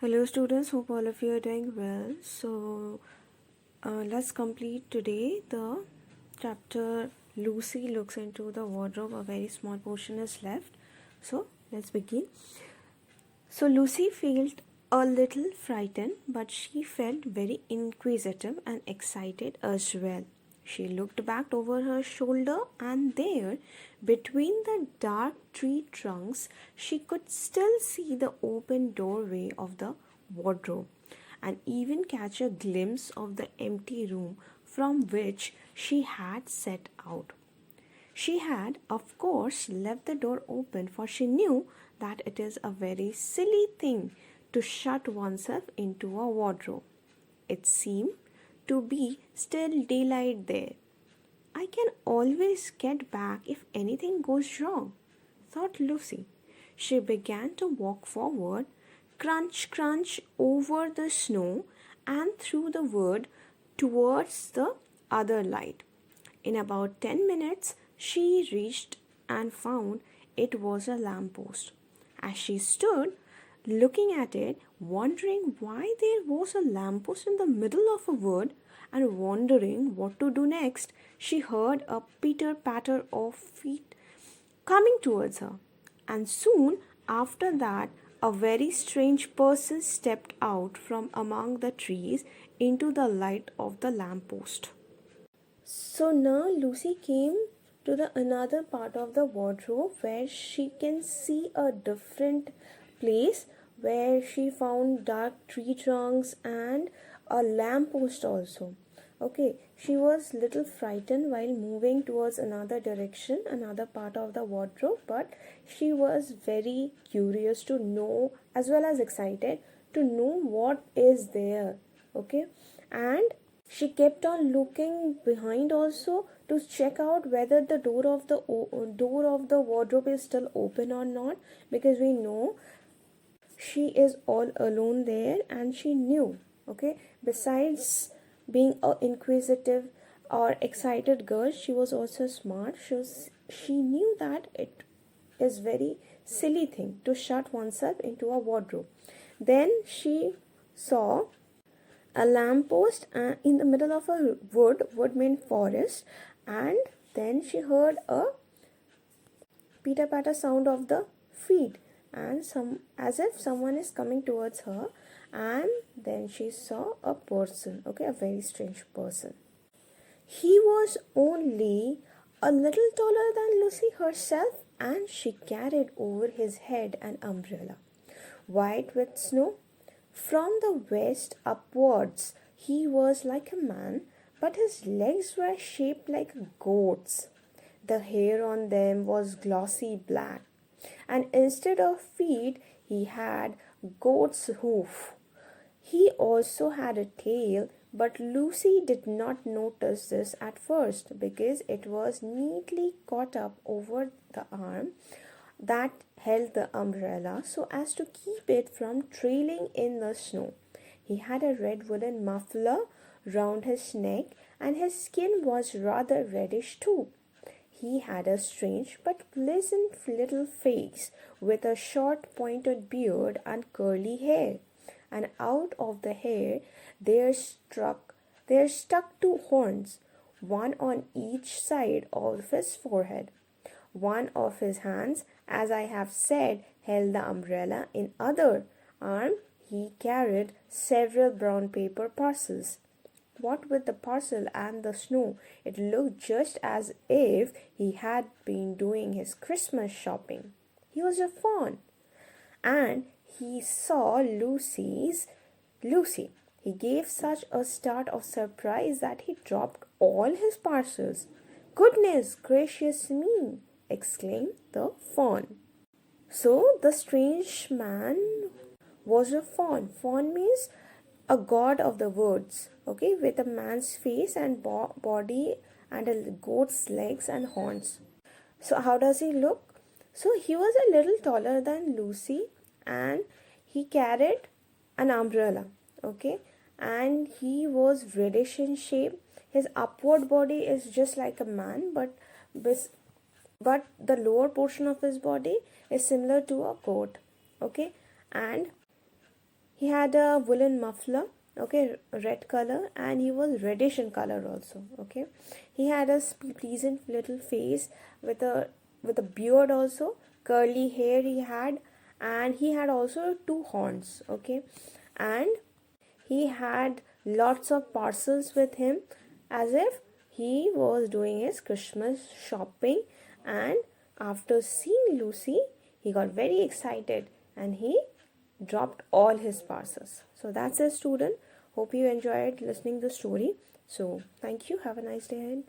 Hello students, hope all of you are doing well. Let's complete today the chapter Lucy looks into the wardrobe. A very small portion is left. So let's begin. So Lucy felt a little frightened, but she felt very inquisitive and excited as well. She looked back over her shoulder, and there, between the dark tree trunks, she could still see the open doorway of the wardrobe and even catch a glimpse of the empty room from which she had set out. She had, of course, left the door open, for she knew that it is a very silly thing to shut oneself into a wardrobe. It seemed to be still daylight there. I can always get back if anything goes wrong, thought Lucy. She began to walk forward, crunch, crunch over the snow and through the wood towards the other light. In about 10 minutes, she reached and found it was a lamppost. As she stood looking at it, wondering why there was a lamppost in the middle of a wood, and wondering what to do next, she heard a pitter patter of feet coming towards her. And soon after that, a very strange person stepped out from among the trees into the light of the lamppost. So now Lucy came to the another part of the wardrobe where she can see a different place where she found dark tree trunks and a lamppost also. Okay, she was little frightened while moving towards another direction, another part of the wardrobe, but she was very curious to know as well as excited to know what is there. Okay, and she kept on looking behind also to check out whether the door of the wardrobe is still open or not, because we know she is all alone there, and she knew, okay, besides being a inquisitive or excited girl, she was also smart. She knew that it is very silly thing to shut oneself into a wardrobe. Then she saw a lamppost in the middle of a wood forest, and then she heard a pitter patter sound of the feet, and some as if someone is coming towards her. And then she saw a person, okay, a very strange person. He was only a little taller than Lucy herself, and she carried over his head an umbrella, white with snow. From the waist upwards, he was like a man, but his legs were shaped like goats. The hair on them was glossy black, and instead of feet, he had goat's hoof. He also had a tail, but Lucy did not notice this at first because it was neatly caught up over the arm that held the umbrella so as to keep it from trailing in the snow. He had a red woolen muffler round his neck, and his skin was rather reddish too. He had a strange but pleasant little face with a short pointed beard and curly hair, and out of the hair there stuck two horns, one on each side of his forehead. One of his hands, as I have said, held the umbrella. In other arm he carried several brown paper parcels. What with the parcel and the snow, it looked just as if he had been doing his Christmas shopping. He was a fawn, and he saw Lucy. He gave such a start of surprise that he dropped all his parcels. Goodness gracious me! Exclaimed the fawn. So the strange man was a fawn. Fawn means a god of the woods, okay, with a man's face and body and a goat's legs and horns. So how does he look? So he was a little taller than Lucy, and he carried an umbrella, okay, and he was reddish in shape. His upward body is just like a man, but the lower portion of his body is similar to a goat, okay, and He had a woolen muffler, okay, red color, and he was reddish in color also, okay. He had a pleasant little face with a beard also, curly hair he had, and he had also two horns, okay. And he had lots of parcels with him, as if he was doing his Christmas shopping. And after seeing Lucy, he got very excited and he dropped all his parcels. So that's it, student. Hope you enjoyed listening to the story. So thank you. Have a nice day ahead.